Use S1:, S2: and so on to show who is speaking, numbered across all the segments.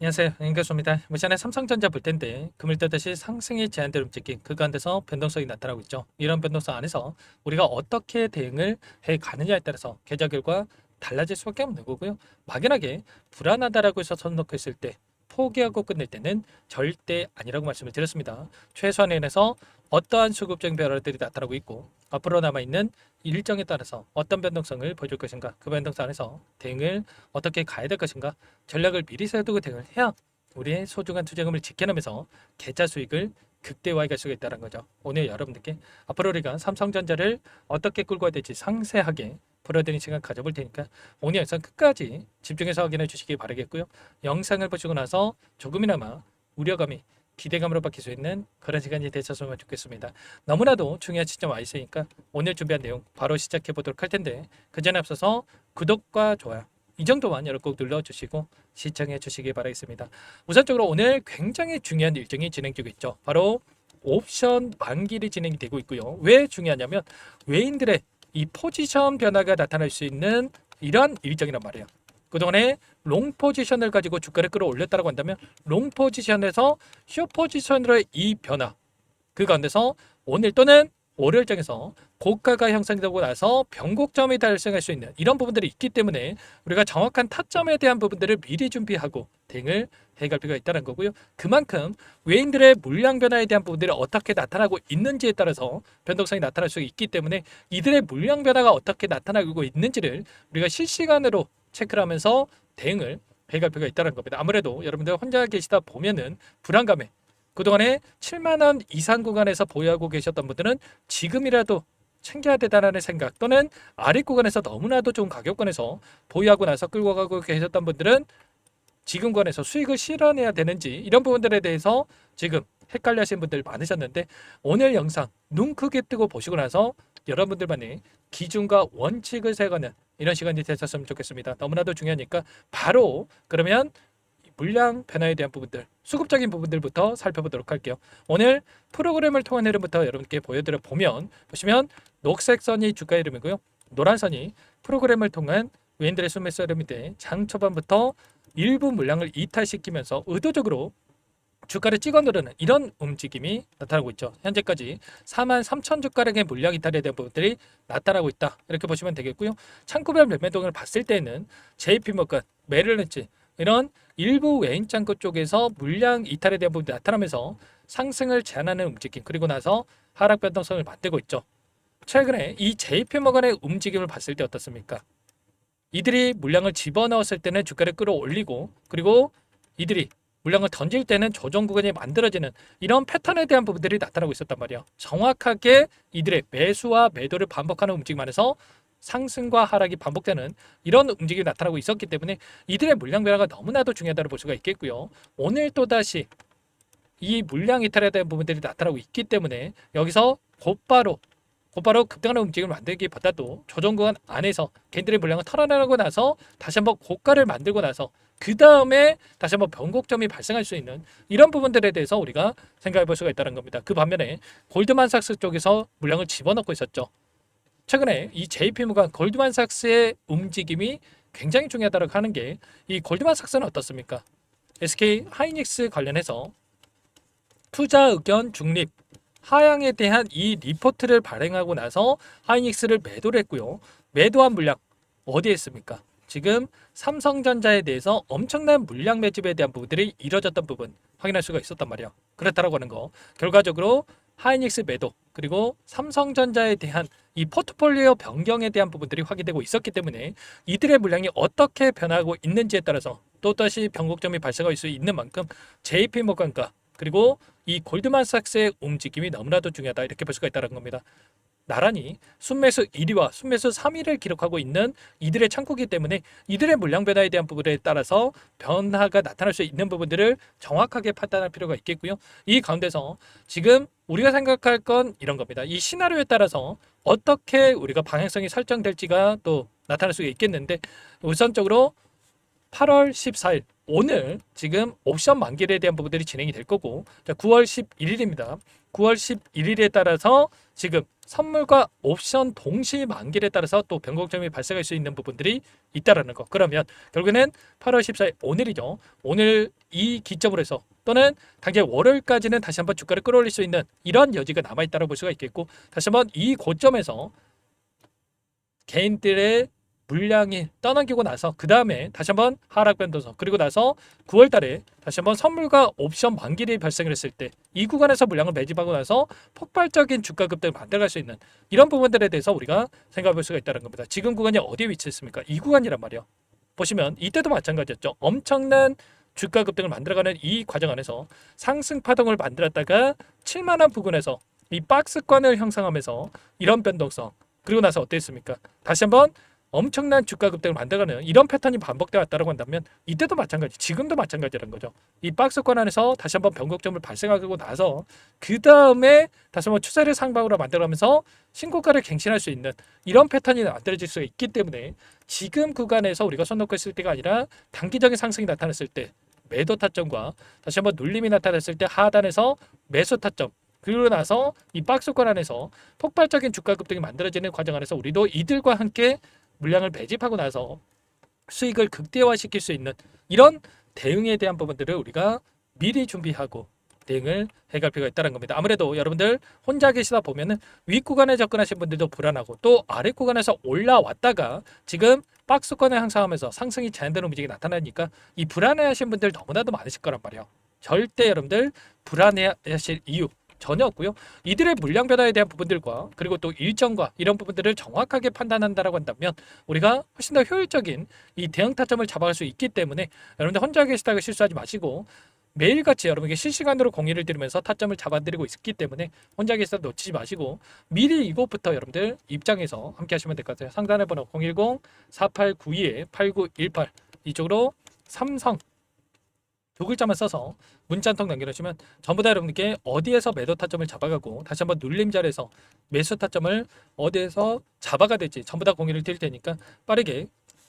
S1: 안녕하세요. 윤교수입니다. 이번 시간에 삼성전자 볼 텐데 금일 떠듯이 상승이 제한될 움직임 그 가운데서 변동성이 나타나고 있죠. 이런 변동성 안에서 우리가 어떻게 대응을 해 가느냐에 따라서 계좌 결과 달라질 수밖에 없는 거고요. 막연하게 불안하다라고 해서 선택했을 때 포기하고 끝낼 때는 절대 아니라고 말씀을 드렸습니다. 최소한에서 어떠한 수급적인 변화들이 나타나고 있고 앞으로 남아있는 일정에 따라서 어떤 변동성을 보여줄 것인가, 그 변동성 안에서 대응을 어떻게 가야 될 것인가, 전략을 미리 세우고 대응을 해야 우리의 소중한 투자금을 지켜내면서 계좌 수익을 극대화해 갈 수가 있다는 거죠. 오늘 여러분들께 앞으로 우리가 삼성전자를 어떻게 끌고 가야 될지 상세하게 풀어드리는 시간 가져볼 테니까 오늘 영상 끝까지 집중해서 확인해 주시기 바라겠고요. 영상을 보시고 나서 조금이나마 우려감이 기대감으로 바뀔 수 있는 그런 시간이 되셨으면 좋겠습니다. 너무나도 중요한 시점 와 있으니까 오늘 준비한 내용 바로 시작해 보도록 할 텐데 그 전에 앞서서 구독과 좋아요 이 정도만 여러분 꼭 눌러주시고 시청해 주시기 바라겠습니다. 우선적으로 오늘 굉장히 중요한 일정이 진행 중에 있죠. 바로 옵션 만기일이 진행이 되고 있고요. 왜 중요하냐면 외인들의 이 포지션 변화가 나타날 수 있는 이러한 일정이란 말이에요. 그동안에 롱 포지션을 가지고 주가를 끌어올렸다고 한다면 롱 포지션에서 숏 포지션으로의 이 변화 그 가운데서 오늘 또는 월요일장에서 고가가 형성되고 나서 변곡점이 발생할 수 있는 이런 부분들이 있기 때문에 우리가 정확한 타점에 대한 부분들을 미리 준비하고 대응을 해갈 필요가 있다는 거고요. 그만큼 외인들의 물량 변화에 대한 부분들이 어떻게 나타나고 있는지에 따라서 변동성이 나타날 수 있기 때문에 이들의 물량 변화가 어떻게 나타나고 있는지를 우리가 실시간으로 체크를 하면서 대응을 해갈 필요가 있다는 겁니다. 아무래도 여러분들 혼자 계시다 보면은 불안감에 그동안에 7만원 이상 구간에서 보유하고 계셨던 분들은 지금이라도 챙겨야 되다라는 생각 또는 아래 구간에서 너무나도 좋은 가격권에서 보유하고 나서 끌고 가고 계셨던 분들은 지금 구간에서 수익을 실현해야 되는지 이런 부분들에 대해서 지금 헷갈려 하시는 분들 많으셨는데 오늘 영상 눈 크게 뜨고 보시고 나서 여러분들만의 기준과 원칙을 세워가는 이런 시간이 되셨으면 좋겠습니다. 너무나도 중요하니까 바로 그러면 물량 변화에 대한 부분들, 수급적인 부분들부터 살펴보도록 할게요. 오늘 프로그램을 통한 흐름부터 여러분께 보여드려 보시면 녹색 선이 주가 흐름이고요. 노란 선이 프로그램을 통한 외인들의 순매수 흐름인데 장 초반부터 일부 물량을 이탈시키면서 의도적으로 주가를 찍어 누르는 이런 움직임이 나타나고 있죠. 현재까지 43,000주가량의 물량 이탈에 대한 부분들이 나타나고 있다. 이렇게 보시면 되겠고요. 창구별 매매동을 봤을 때는 JP모건, 메릴린치 이런 일부 외인 창구 쪽에서 물량 이탈에 대한 부분이 나타나면서 상승을 제한하는 움직임 그리고 나서 하락 변동성을 만들고 있죠. 최근에 이 JP모건의 움직임을 봤을 때 어떻습니까? 이들이 물량을 집어넣었을 때는 주가를 끌어올리고 그리고 이들이 물량을 던질 때는 조정 구간이 만들어지는 이런 패턴에 대한 부분들이 나타나고 있었단 말이에요. 정확하게 이들의 매수와 매도를 반복하는 움직임 안에서 상승과 하락이 반복되는 이런 움직임이 나타나고 있었기 때문에 이들의 물량 변화가 너무나도 중요하다고 볼 수가 있겠고요. 오늘 또다시 이 물량 이탈에 대한 부분들이 나타나고 있기 때문에 여기서 곧바로 급등하는 움직임을 만들기보다도 조정 구간 안에서 개인들의 물량을 털어내고 나서 다시 한번 고가를 만들고 나서 그 다음에 다시 한번 변곡점이 발생할 수 있는 이런 부분들에 대해서 우리가 생각해 볼 수가 있다는 겁니다. 그 반면에 골드만삭스 쪽에서 물량을 집어넣고 있었죠. 최근에 이 JP모건 골드만삭스의 움직임이 굉장히 중요하다고 하는 게 이 골드만삭스는 어떻습니까? SK 하이닉스 관련해서 투자 의견 중립 하향에 대한 이 리포트를 발행하고 나서 하이닉스를 매도를 했고요. 매도한 물량 어디에 있습니까? 지금 삼성전자에 대해서 엄청난 물량 매집에 대한 부분들이 이뤄졌던 부분 확인할 수가 있었단 말이에요. 그렇다라고 하는 거. 결과적으로 하이닉스 매도 그리고 삼성전자에 대한 이 포트폴리오 변경에 대한 부분들이 확인되고 있었기 때문에 이들의 물량이 어떻게 변하고 있는지에 따라서 또다시 변곡점이 발생할 수 있는 만큼 JP모건과 그리고 이 골드만삭스의 움직임이 너무나도 중요하다 이렇게 볼 수가 있다는 겁니다. 나란히 순매수 1위와 순매수 3위를 기록하고 있는 이들의 창구기 때문에 이들의 물량 변화에 대한 부분에 따라서 변화가 나타날 수 있는 부분들을 정확하게 판단할 필요가 있겠고요. 이 가운데서 지금 우리가 생각할 건 이런 겁니다. 이 시나리오에 따라서 어떻게 우리가 방향성이 설정될지가 또 나타날 수가 있겠는데 우선적으로 8월 14일 오늘 지금 옵션 만기일에 대한 부분들이 진행이 될 거고 9월 11일입니다. 9월 11일에 따라서 지금 선물과 옵션 동시 만기에 따라서 또 변곡점이 발생할 수 있는 부분들이 있다라는 거. 그러면 결국에는 8월 14일 오늘이죠. 오늘 이 기점으로 해서 또는 당장 월요일까지는 다시 한번 주가를 끌어올릴 수 있는 이런 여지가 남아있다고 볼 수가 있겠고, 다시 한번 이 고점에서 개인들의 물량이 떠넘기고 나서 그 다음에 다시 한번 하락 변동성, 그리고 나서 9월 달에 다시 한번 선물과 옵션 만기일이 발생을 했을 때 이 구간에서 물량을 매집하고 나서 폭발적인 주가 급등을 만들어갈 수 있는 이런 부분들에 대해서 우리가 생각해 볼 수가 있다는 겁니다. 지금 구간이 어디에 위치했습니까? 이 구간이란 말이에요. 보시면 이때도 마찬가지였죠. 엄청난 주가 급등을 만들어가는 이 과정 안에서 상승 파동을 만들었다가 7만원 부근에서 이 박스권을 형성하면서 이런 변동성, 그리고 나서 어땠습니까? 다시 한번 엄청난 주가 급등을 만들어가는 이런 패턴이 반복되어 왔다고 한다면 이때도 마찬가지, 지금도 마찬가지라는 거죠. 이 박스권 안에서 다시 한번 변곡점을 발생하고 나서 그 다음에 다시 한번 추세를 상방으로 만들어가면서 신고가를 갱신할 수 있는 이런 패턴이 만들어질 수가 있기 때문에 지금 구간에서 우리가 손 놓고 있을 때가 아니라 단기적인 상승이 나타났을 때 매도 타점과 다시 한번 눌림이 나타났을 때 하단에서 매수 타점, 그리고 나서 이 박스권 안에서 폭발적인 주가 급등이 만들어지는 과정 안에서 우리도 이들과 함께 물량을 매집하고 나서 수익을 극대화시킬 수 있는 이런 대응에 대한 부분들을 우리가 미리 준비하고 대응을 해갈 필요가 있다는 겁니다. 아무래도 여러분들 혼자 계시다 보면은 윗구간에 접근하신 분들도 불안하고 또 아랫구간에서 올라왔다가 지금 박스권을 형성하면서 상승이 제한되는 움직임이 나타나니까 이 불안해하신 분들 너무나도 많으실 거란 말이에요. 절대 여러분들 불안해하실 이유 전혀 없고요. 이들의 물량 변화에 대한 부분들과 그리고 또 일정과 이런 부분들을 정확하게 판단한다라고 한다면 우리가 훨씬 더 효율적인 이 대응 타점을 잡아갈 수 있기 때문에 여러분들 혼자 계시다가 실수하지 마시고 매일같이 여러분에게 실시간으로 공유를 드리면서 타점을 잡아드리고 있기 때문에 혼자 계시다 놓치지 마시고 미리 이곳부터 여러분들 입장에서 함께 하시면 될 것 같아요. 상단의 번호 010-4892-8918 이쪽으로 삼성 두 글자만 써서 문자 한 통 남겨주시면 전부 다 여러분께 어디에서 매도 타점을 잡아가고 다시 한번 눌림 자리에서 매수 타점을 어디에서 잡아가 될지 전부 다 공유를 드릴 테니까 빠르게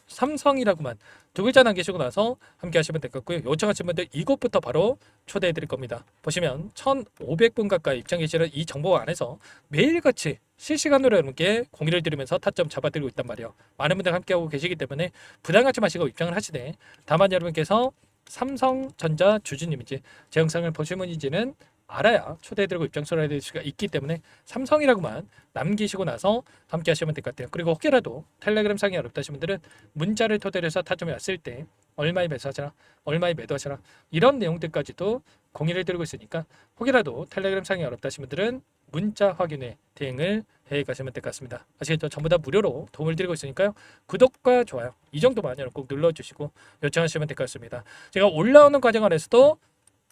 S1: 삼성이라고만 두 글자 남기시고 나서 함께 하시면 될 것 같고요. 요청하신 분들 이곳부터 바로 초대해 드릴 겁니다. 보시면 1,500분 가까이 입장 계시는 이 정보 안에서 매일같이 실시간으로 여러분께 공유를 드리면서 타점 잡아드리고 있단 말이에요. 많은 분들 함께하고 계시기 때문에 부담 갖지 마시고 입장을 하시되, 다만 여러분께서 삼성전자 주주님인지 제 영상을 보신 분인지는 알아야 초대해드리고 입장 소개해드릴 수가 있기 때문에 삼성이라고만 남기시고 나서 함께 하시면 될 것 같아요. 그리고 혹여라도 텔레그램 상이 어렵다 하신 분들은 문자를 토대로 해서 타점이 왔을 때 얼마에 매수하시라, 얼마에 매도하시라 이런 내용들까지도 공유를 드리고 있으니까 혹여라도 텔레그램 상이 어렵다 하신 분들은 문자 확인에 대응을 해 가시면 될 것 같습니다. 아시겠죠? 전부 다 무료로 도움을 드리고 있으니까요. 구독과 좋아요 이 정도만 여러분 꼭 눌러주시고 요청하시면 될 것 같습니다. 제가 올라오는 과정 안에서도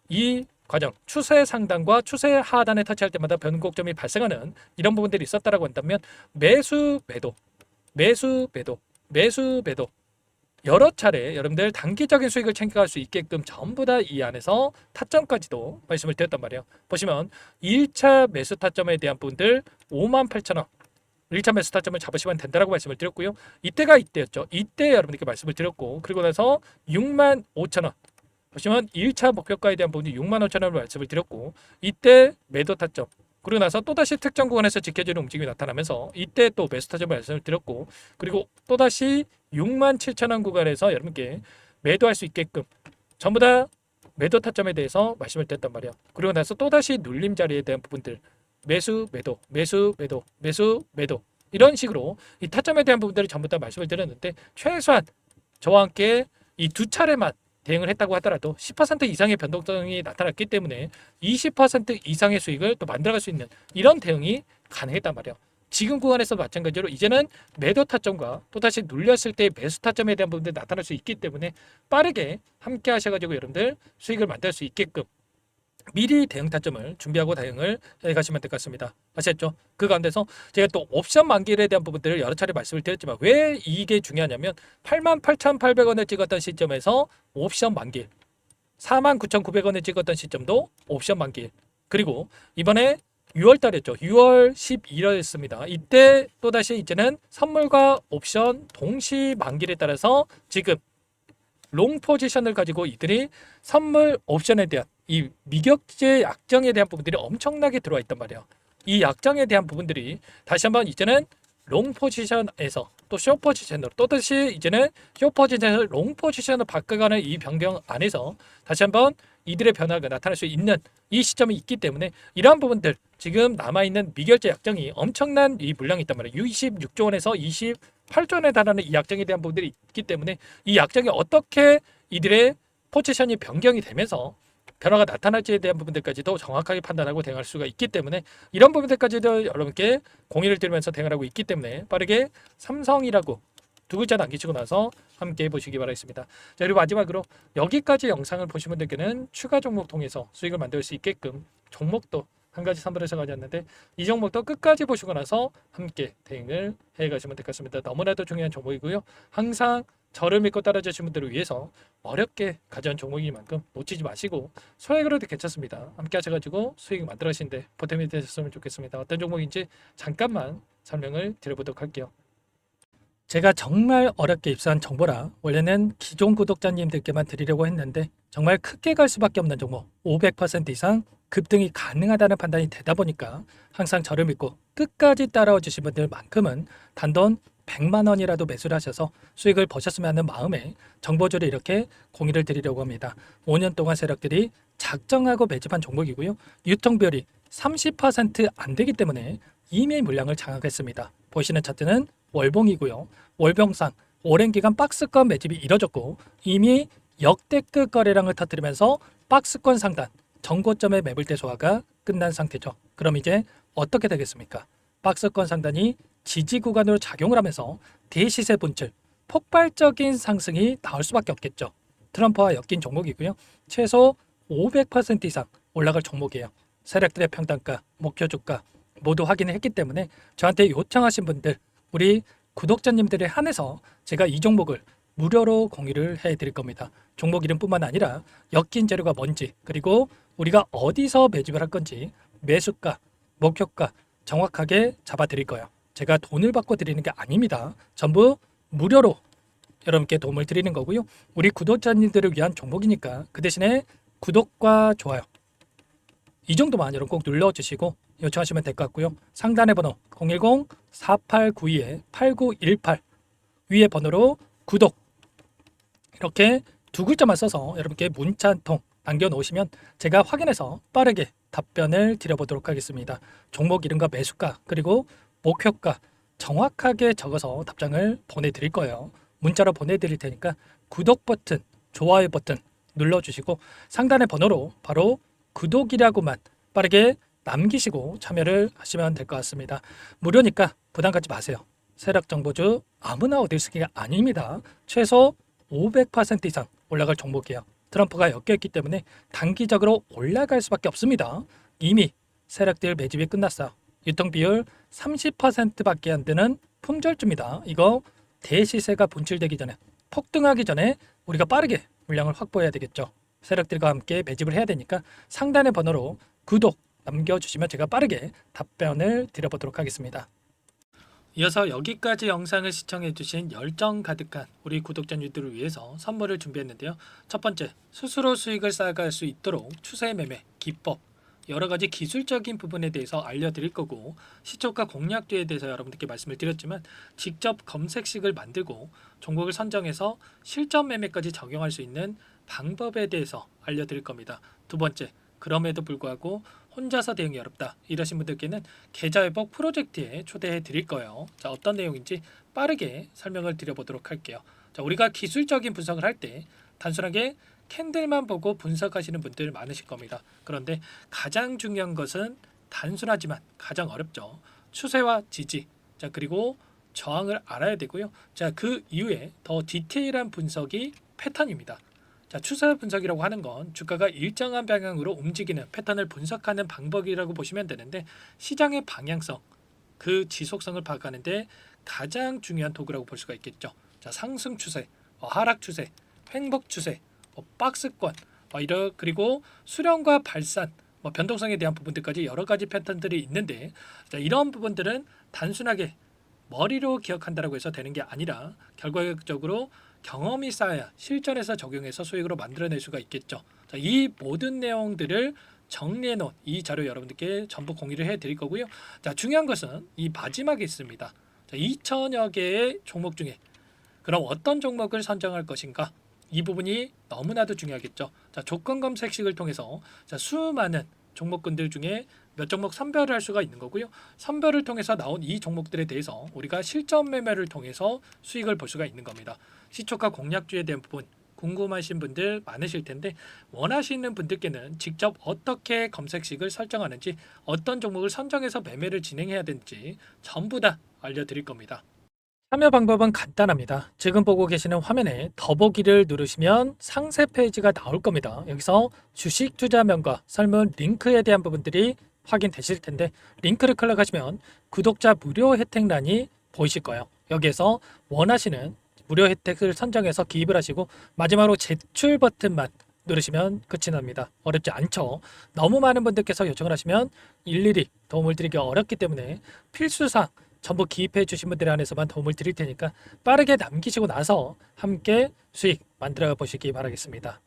S1: 이 과정 추세 상단과 추세 하단에 터치할 때마다 변곡점이 발생하는 이런 부분들이 있었다라고 한다면 매수 매도 매수 매도 매수 매도 여러 차례 여러분들 단기적인 수익을 챙겨갈 수 있게끔 전부 다 이 안에서 타점까지도 말씀을 드렸단 말이에요. 보시면 1차 매수 타점에 대한 부분들 58,000원 1차 매수 타점을 잡으시면 된다라고 말씀을 드렸고요. 이때가 이때였죠. 이때 여러분들께 말씀을 드렸고, 그리고 나서 65,000원 보시면 1차 목표가에 대한 부분이 65,000원을 말씀을 드렸고, 이때 매도 타점, 그리고 나서 또다시 특정 구간에서 지켜지는 움직임이 나타나면서 이때 또 매수 타점을 말씀을 드렸고, 그리고 또다시 67,000원 구간에서 여러분께 매도할 수 있게끔 전부 다 매도 타점에 대해서 말씀을 드렸단 말이에요. 그리고 나서 또다시 눌림 자리에 대한 부분들 매수 매도 매수 매도 매수 매도 이런 식으로 이 타점에 대한 부분들을 전부 다 말씀을 드렸는데, 최소한 저와 함께 이 두 차례만 대응을 했다고 하더라도 10% 이상의 변동성이 나타났기 때문에 20% 이상의 수익을 또 만들어갈 수 있는 이런 대응이 가능했단 말이에요. 지금 구간에서 마찬가지로 이제는 매도 타점과 또다시 눌렸을 때 매수 타점에 대한 부분들이 나타날 수 있기 때문에 빠르게 함께 하셔가지고 여러분들 수익을 만들 수 있게끔 미리 대응 타점을 준비하고 대응을 해가시면 될 것 같습니다. 아시겠죠? 그 가운데서 제가 또 옵션 만기일에 대한 부분들을 여러 차례 말씀을 드렸지만 왜 이게 중요하냐면 88,800원을 찍었던 시점에서 옵션 만기일, 49,900원을 찍었던 시점도 옵션 만기일, 그리고 이번에 6월 달이었죠. 6월 11일이었습니다. 이때 또다시 이제는 선물과 옵션 동시 만기일에 따라서 지금 롱 포지션을 가지고 이들이 선물 옵션에 대한 이 미격제 약정에 대한 부분들이 엄청나게 들어와 있단 말이에요. 이 약정에 대한 부분들이 다시 한번 이제는 롱 포지션에서 또 쇼 포지션으로 또 다시 이제는 쇼 포지션에서 롱 포지션으로 바꿔가는 이 변경 안에서 다시 한번 이들의 변화가 나타날 수 있는 이 시점이 있기 때문에 이러한 부분들 지금 남아있는 미결제 약정이 엄청난 이 물량이 있단 말이에요. 26조 원에서 28조 원에 달하는 이 약정에 대한 부분들이 있기 때문에 이 약정이 어떻게 이들의 포지션이 변경이 되면서 변화가 나타날지에 대한 부분들까지도 정확하게 판단하고 대응할 수가 있기 때문에 이런 부분들까지도 여러분께 공유를 드리면서 대응을 하고 있기 때문에 빠르게 삼성이라고 두 글자 남기시고 나서 함께 보시기 바라겠습니다. 자, 그리고 마지막으로 여기까지 영상을 보신 분들께는 추가 종목 통해서 수익을 만들 수 있게끔 종목도 한 가지 선별해서 가져왔는데 이 종목도 끝까지 보시고 나서 함께 대응을 해 가시면 될 것 같습니다. 너무나도 중요한 종목이고요. 항상 저를 믿고 따라주신 분들을 위해서 어렵게 가져온 종목이만큼 놓치지 마시고 소액으로도 괜찮습니다. 함께 하셔가지고 수익 만들어 가시는데 보탬이 되셨으면 좋겠습니다. 어떤 종목인지 잠깐만 설명을 드려보도록 할게요. 제가 정말 어렵게 입수한 정보라 원래는 기존 구독자님들께만 드리려고 했는데 정말 크게 갈 수밖에 없는 종목 500% 이상 급등이 가능하다는 판단이 되다 보니까 항상 저를 믿고 끝까지 따라와 주신 분들만큼은 단돈 100만 원이라도 매수를 하셔서 수익을 보셨으면 하는 마음에 정보주를 이렇게 공유를 드리려고 합니다. 5년 동안 세력들이 작정하고 매집한 종목이고요. 유통비율이 30%안 되기 때문에 이미 물량을 장악했습니다. 보시는 차트는 월봉이고요. 월봉상 오랜 기간 박스권 매집이 이뤄졌고 이미 역대급 거래량을 터뜨리면서 박스권 상단 전고점의 매물대 소화가 끝난 상태죠. 그럼 이제 어떻게 되겠습니까? 박스권 상단이 지지 구간으로 작용을 하면서 대시세 분출, 폭발적인 상승이 나올 수밖에 없겠죠. 트럼프와 엮인 종목이고요. 최소 500% 이상 올라갈 종목이에요. 세력들의 평단가, 목표 주가 모두 확인을 했기 때문에 저한테 요청하신 분들, 우리 구독자님들에 한해서 제가 이 종목을 무료로 공유를 해드릴 겁니다. 종목 이름뿐만 아니라 엮인 재료가 뭔지 그리고 우리가 어디서 매집을 할 건지 매수가, 목표가 정확하게 잡아드릴 거예요. 제가 돈을 받고 드리는 게 아닙니다. 전부 무료로 여러분께 도움을 드리는 거고요. 우리 구독자님들을 위한 종목이니까 그 대신에 구독과 좋아요 이 정도만 여러분 꼭 눌러주시고 요청하시면 될 것 같고요. 상단의 번호 010-4892-8918 위에 번호로 구독 이렇게 두 글자만 써서 여러분께 문자 한 통 남겨놓으시면 제가 확인해서 빠르게 답변을 드려보도록 하겠습니다. 종목 이름과 매수가 그리고 목표가 정확하게 적어서 답장을 보내드릴 거예요. 문자로 보내드릴 테니까 구독 버튼, 좋아요 버튼 눌러주시고 상단의 번호로 바로 구독이라고만 빠르게 남기시고 참여를 하시면 될 것 같습니다. 무료니까 부담 갖지 마세요. 세력정보주 아무나 얻을 수 있는 게 아닙니다. 최소 500% 이상 올라갈 종목이에요. 트럼프가 엮여있기 때문에 단기적으로 올라갈 수밖에 없습니다. 이미 세력들 매집이 끝났어요. 유통비율 30%밖에 안 되는 품절주입니다. 이거 대시세가 분출되기 전에 폭등하기 전에 우리가 빠르게 물량을 확보해야 되겠죠. 세력들과 함께 매집을 해야 되니까 상단의 번호로 구독 남겨주시면 제가 빠르게 답변을 드려보도록 하겠습니다. 이어서 여기까지 영상을 시청해주신 열정 가득한 우리 구독자님들을 위해서 선물을 준비했는데요. 첫 번째, 스스로 수익을 쌓아갈 수 있도록 추세 매매 기법 여러 가지 기술적인 부분에 대해서 알려드릴 거고 시초가 공략주에 대해서 여러분들께 말씀을 드렸지만 직접 검색식을 만들고 종목을 선정해서 실전 매매까지 적용할 수 있는 방법에 대해서 알려드릴 겁니다. 두 번째, 그럼에도 불구하고 혼자서 대응이 어렵다 이러신 분들께는 계좌회복 프로젝트에 초대해 드릴 거예요. 자, 어떤 내용인지 빠르게 설명을 드려보도록 할게요. 자, 우리가 기술적인 분석을 할 때 단순하게 캔들만 보고 분석하시는 분들 많으실 겁니다. 그런데 가장 중요한 것은 단순하지만 가장 어렵죠. 추세와 지지, 자 그리고 저항을 알아야 되고요. 자, 그 이후에 더 디테일한 분석이 패턴입니다. 자, 추세 분석이라고 하는 건 주가가 일정한 방향으로 움직이는 패턴을 분석하는 방법이라고 보시면 되는데 시장의 방향성, 그 지속성을 파악하는데 가장 중요한 도구라고 볼 수가 있겠죠. 자, 상승 추세, 하락 추세, 횡복 추세, 박스권, 그리고 수렴과 발산, 변동성에 대한 부분들까지 여러 가지 패턴들이 있는데 자, 이런 부분들은 단순하게 머리로 기억한다고 해서 되는 게 아니라 결과적으로 경험이 쌓아야 실전에서 적용해서 수익으로 만들어낼 수가 있겠죠. 자, 이 모든 내용들을 정리해 놓은 이 자료 여러분들께 전부 공유를 해 드릴 거고요. 자, 중요한 것은 이 마지막에 있습니다. 자, 2천여 개의 종목 중에 그럼 어떤 종목을 선정할 것인가? 이 부분이 너무나도 중요하겠죠. 자, 조건 검색식을 통해서 자, 수많은 종목군들 중에 몇 종목 선별을 할 수가 있는 거고요. 선별을 통해서 나온 이 종목들에 대해서 우리가 실전 매매를 통해서 수익을 볼 수가 있는 겁니다. 시초가 공략주에 대한 부분 궁금하신 분들 많으실 텐데 원하시는 분들께는 직접 어떻게 검색식을 설정하는지 어떤 종목을 선정해서 매매를 진행해야 되는지 전부 다 알려드릴 겁니다. 참여 방법은 간단합니다. 지금 보고 계시는 화면에 더보기를 누르시면 상세 페이지가 나올 겁니다. 여기서 주식 투자명과 설문 링크에 대한 부분들이 확인되실 텐데 링크를 클릭하시면 구독자 무료 혜택란이 보이실 거예요. 여기에서 원하시는 무료 혜택을 선정해서 기입을 하시고 마지막으로 제출 버튼만 누르시면 끝이 납니다. 어렵지 않죠? 너무 많은 분들께서 요청을 하시면 일일이 도움을 드리기 어렵기 때문에 필수사항 전부 기입해 주신 분들에 한해서만 도움을 드릴 테니까 빠르게 남기시고 나서 함께 수익 만들어 보시기 바라겠습니다.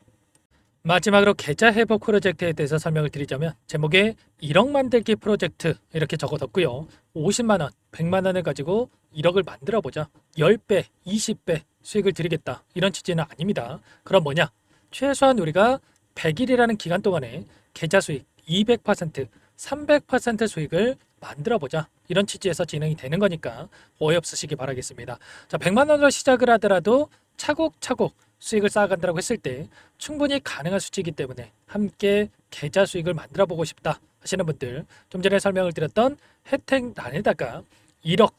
S1: 마지막으로 계좌 회복 프로젝트에 대해서 설명을 드리자면 제목에 1억 만들기 프로젝트 이렇게 적어뒀고요. 50만 원, 100만 원을 가지고 1억을 만들어 보자. 10배, 20배 수익을 드리겠다. 이런 취지는 아닙니다. 그럼 뭐냐? 최소한 우리가 100일이라는 기간 동안에 계좌 수익 200%, 300% 수익을 만들어 보자. 이런 취지에서 진행이 되는 거니까 오해 없으시기 바라겠습니다. 자, 100만 원으로 시작을 하더라도 차곡차곡 수익을 쌓아간다고 했을 때 충분히 가능한 수치이기 때문에 함께 계좌 수익을 만들어 보고 싶다 하시는 분들 좀 전에 설명을 드렸던 혜택란에다가 1억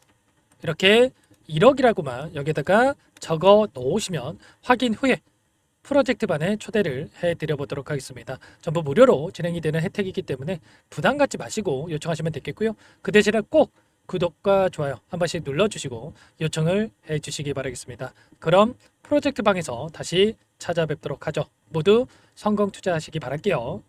S1: 이렇게 1억이라고만 여기다가 적어 놓으시면 확인 후에 프로젝트 반에 초대를 해드려 보도록 하겠습니다. 전부 무료로 진행이 되는 혜택이기 때문에 부담 갖지 마시고 요청하시면 되겠고요. 그 대신에 꼭 구독과 좋아요 한 번씩 눌러주시고 요청을 해주시기 바라겠습니다. 그럼 프로젝트 방에서 다시 찾아뵙도록 하죠. 모두 성공 투자하시기 바랄게요.